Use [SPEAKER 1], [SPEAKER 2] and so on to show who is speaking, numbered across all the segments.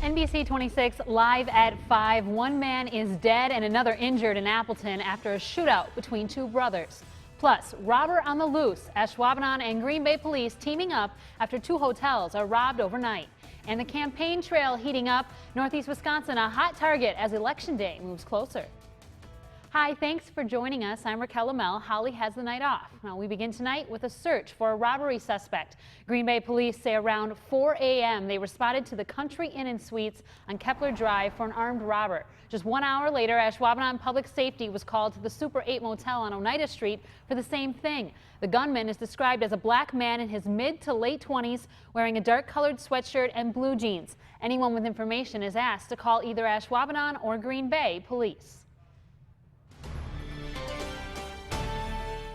[SPEAKER 1] NBC 26 live at 5. One man is dead and another injured in Appleton after a shootout between two brothers. Plus, robber on the loose. Ashwaubenon and Green Bay police teaming up after two hotels are robbed overnight. And the campaign trail heating up. Northeast Wisconsin a hot target as Election Day moves closer. Hi, thanks for joining us. I'm Raquel Lamel. Holly has the night off. Now, we begin tonight with a search for a robbery suspect. Green Bay police say around 4 a.m. they responded to the Country Inn and Suites on Kepler Drive for an armed robber. Just 1 hour later, Ashwaubenon Public Safety was called to the Super 8 Motel on Oneida Street for the same thing. The gunman is described as a black man in his mid to late 20s wearing a dark-colored sweatshirt and blue jeans. Anyone with information is asked to call either Ashwaubenon or Green Bay police.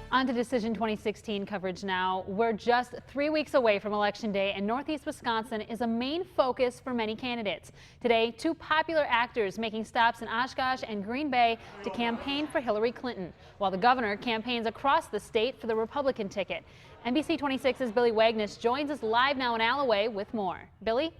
[SPEAKER 1] On to Decision 2016 coverage now. We're just 3 weeks away from Election Day, and Northeast Wisconsin is a main focus for many candidates. Today, two popular actors making stops in Oshkosh and Green Bay to campaign for Hillary Clinton, while the governor campaigns across the state for the Republican ticket. NBC 26's Billy Wagner joins us live now in Alloway with more. Billy?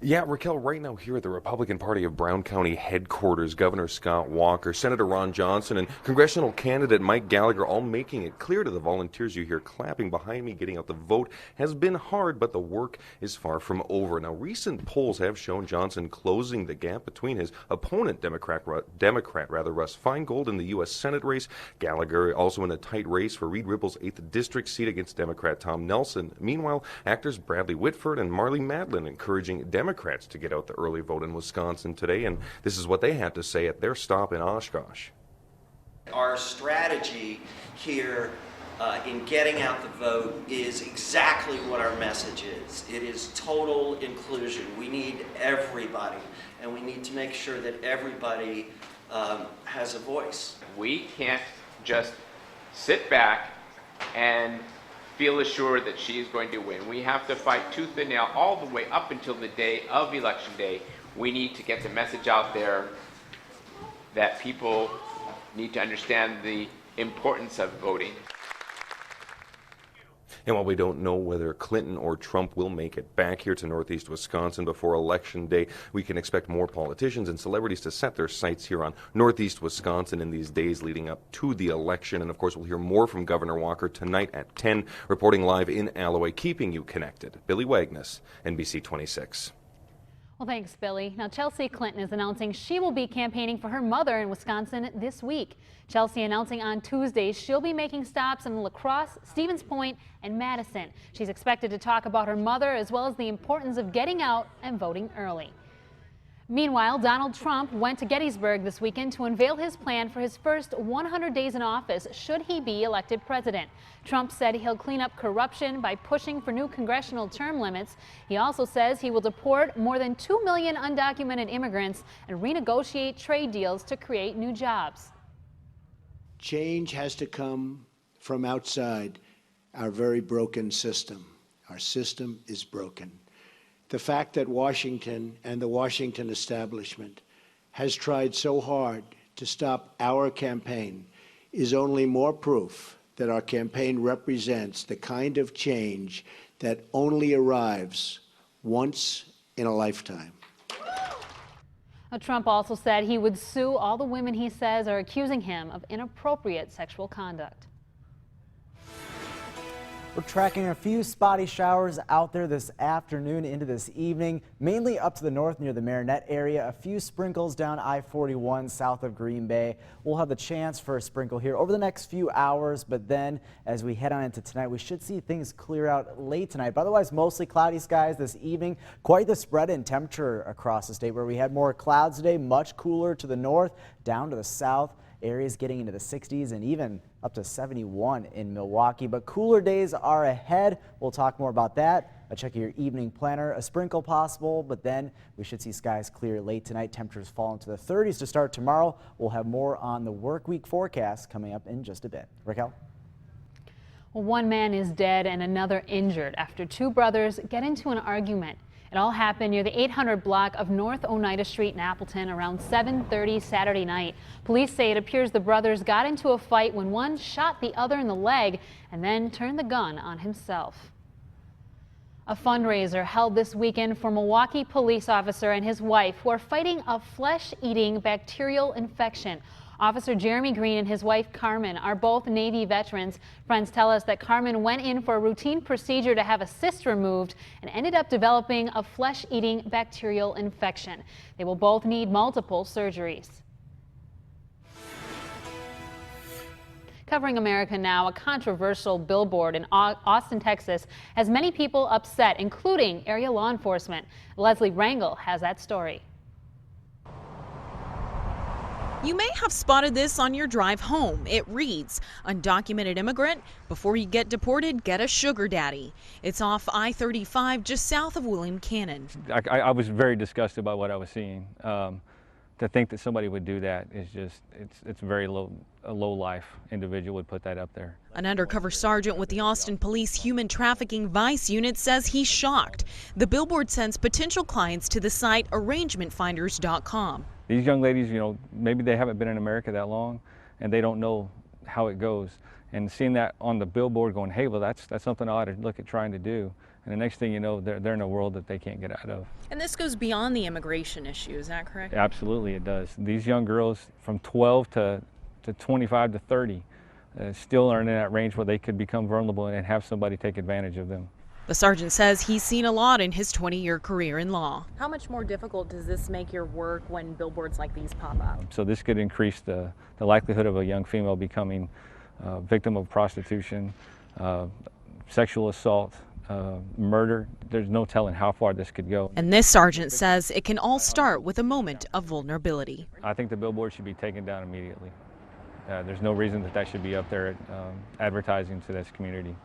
[SPEAKER 2] Yeah, Raquel, right now here at the Republican Party of Brown County headquarters, Governor Scott Walker, Senator Ron Johnson, and congressional candidate Mike Gallagher all making it clear to the volunteers you hear clapping behind me getting out the vote has been hard, but the work is far from over. Now, recent polls have shown Johnson closing the gap between his opponent, Democrat Russ Feingold, in the U.S. Senate race. Gallagher also in a tight race for Reed Ripple's 8th District seat against Democrat Tom Nelson. Meanwhile, actors Bradley Whitford and Marlee Matlin encouraging Democrats to get out the early vote in Wisconsin today, and this is what they had to say at their stop in Oshkosh.
[SPEAKER 3] Our strategy here in getting out the vote is exactly what our message is. It is total inclusion. We need everybody, and we need to make sure that everybody has a voice.
[SPEAKER 4] We can't just sit back and feel assured that she is going to win. We have to fight tooth and nail all the way up until the day of Election Day. We need to get the message out there that people need to understand the importance of voting.
[SPEAKER 2] And while we don't know whether Clinton or Trump will make it back here to Northeast Wisconsin before Election Day, we can expect more politicians and celebrities to set their sights here on Northeast Wisconsin in these days leading up to the election. And of course, we'll hear more from Governor Walker tonight at 10, reporting live in Alloway, keeping you connected. Billy Wagner, NBC 26.
[SPEAKER 1] Well, thanks, Billy. Now, Chelsea Clinton is announcing she will be campaigning for her mother in Wisconsin this week. Chelsea announcing on Tuesday she'll be making stops in La Crosse, Stevens Point, and Madison. She's expected to talk about her mother as well as the importance of getting out and voting early. Meanwhile, Donald Trump went to Gettysburg this weekend to unveil his plan for his first 100 days in office should he be elected president. Trump said he'll clean up corruption by pushing for new congressional term limits. He also says he will deport more than 2 million undocumented immigrants and renegotiate trade deals to create new jobs.
[SPEAKER 5] Change has to come from outside our very broken system. Our system is broken. The fact that Washington and the Washington establishment has tried so hard to stop our campaign is only more proof that our campaign represents the kind of change that only arrives once in a lifetime.
[SPEAKER 1] Now, Trump also said he would sue all the women he says are accusing him of inappropriate sexual conduct.
[SPEAKER 6] We're tracking a few spotty showers out there this afternoon into this evening, mainly up to the north near the Marinette area. A few sprinkles down I-41 south of Green Bay. We'll have the chance for a sprinkle here over the next few hours, but then as we head on into tonight, we should see things clear out late tonight. But otherwise, mostly cloudy skies this evening. Quite the spread in temperature across the state, where we had more clouds today, much cooler to the north, down to the south. Areas getting into the 60s and even up to 71 in Milwaukee. But cooler days are ahead. We'll talk more about that. Check your evening planner. A sprinkle possible, but then we should see skies clear late tonight. Temperatures fall into the 30s to start tomorrow. We'll have more on the work week forecast coming up in just a bit. Raquel?
[SPEAKER 1] Well, one man is dead and another injured after two brothers get into an argument. It all happened near the 800 block of North Oneida Street in Appleton around 7:30 Saturday night. Police say it appears the brothers got into a fight when one shot the other in the leg and then turned the gun on himself. A fundraiser held this weekend for Milwaukee police officer and his wife who are fighting a flesh-eating bacterial infection. Officer Jeremy Green and his wife Carmen are both Navy veterans. Friends tell us that Carmen went in for a routine procedure to have a cyst removed and ended up developing a flesh-eating bacterial infection. They will both need multiple surgeries. Covering America now, a controversial billboard in Austin, Texas, has many people upset, including area law enforcement. Leslie Rangel has that story.
[SPEAKER 7] You may have spotted this on your drive home. It reads, "Undocumented immigrant, before you get deported, get a sugar daddy." It's off I-35 just south of William Cannon.
[SPEAKER 8] I was very disgusted by what I was seeing. To think that somebody would do that is just, it's very low, a low-life individual would put that up there.
[SPEAKER 7] An undercover sergeant with the Austin Police Human Trafficking Vice Unit says he's shocked. The billboard sends potential clients to the site arrangementfinders.com.
[SPEAKER 8] These young ladies, you know, maybe they haven't been in America that long and they don't know how it goes. And seeing that on the billboard going, hey, well, that's something I ought to look at trying to do. And the next thing you know, they're in a world that they can't get out of.
[SPEAKER 7] And this goes beyond the immigration issue, is that correct?
[SPEAKER 8] Absolutely, it does. These young girls from 12 to 25 to 30 still are in that range where they could become vulnerable and have somebody take advantage of them.
[SPEAKER 7] The sergeant says he's seen a lot in his 20-year career in law.
[SPEAKER 9] How much more difficult does this make your work when billboards like these pop up?
[SPEAKER 8] So this could increase the likelihood of a young female becoming a victim of prostitution, sexual assault, murder. There's no telling how far this could go.
[SPEAKER 7] And this sergeant says it can all start with a moment of vulnerability.
[SPEAKER 8] I think the billboard should be taken down immediately. There's no reason that should be up there advertising to this community.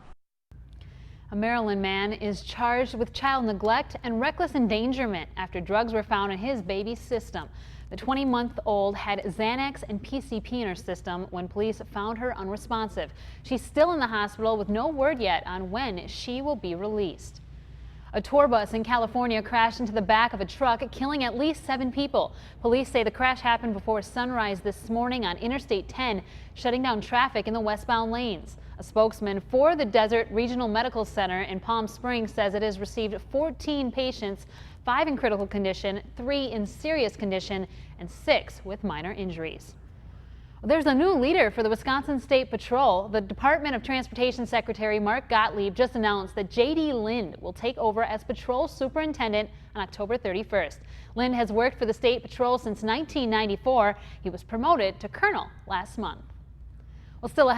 [SPEAKER 1] A Maryland man is charged with child neglect and reckless endangerment after drugs were found in his baby's system. The 20-month-old had Xanax and PCP in her system when police found her unresponsive. She's still in the hospital with no word yet on when she will be released. A tour bus in California crashed into the back of a truck, killing at least 7 people. Police say the crash happened before sunrise this morning on Interstate 10, shutting down traffic in the westbound lanes. A spokesman for the Desert Regional Medical Center in Palm Springs says it has received 14 patients, 5 in critical condition, 3 in serious condition, and 6 with minor injuries. There's a new leader for the Wisconsin State Patrol. The Department of Transportation Secretary Mark Gottlieb just announced that J.D. Lind will take over as Patrol Superintendent on October 31st. Lind has worked for the State Patrol since 1994. He was promoted to Colonel last month. Well, still ahead.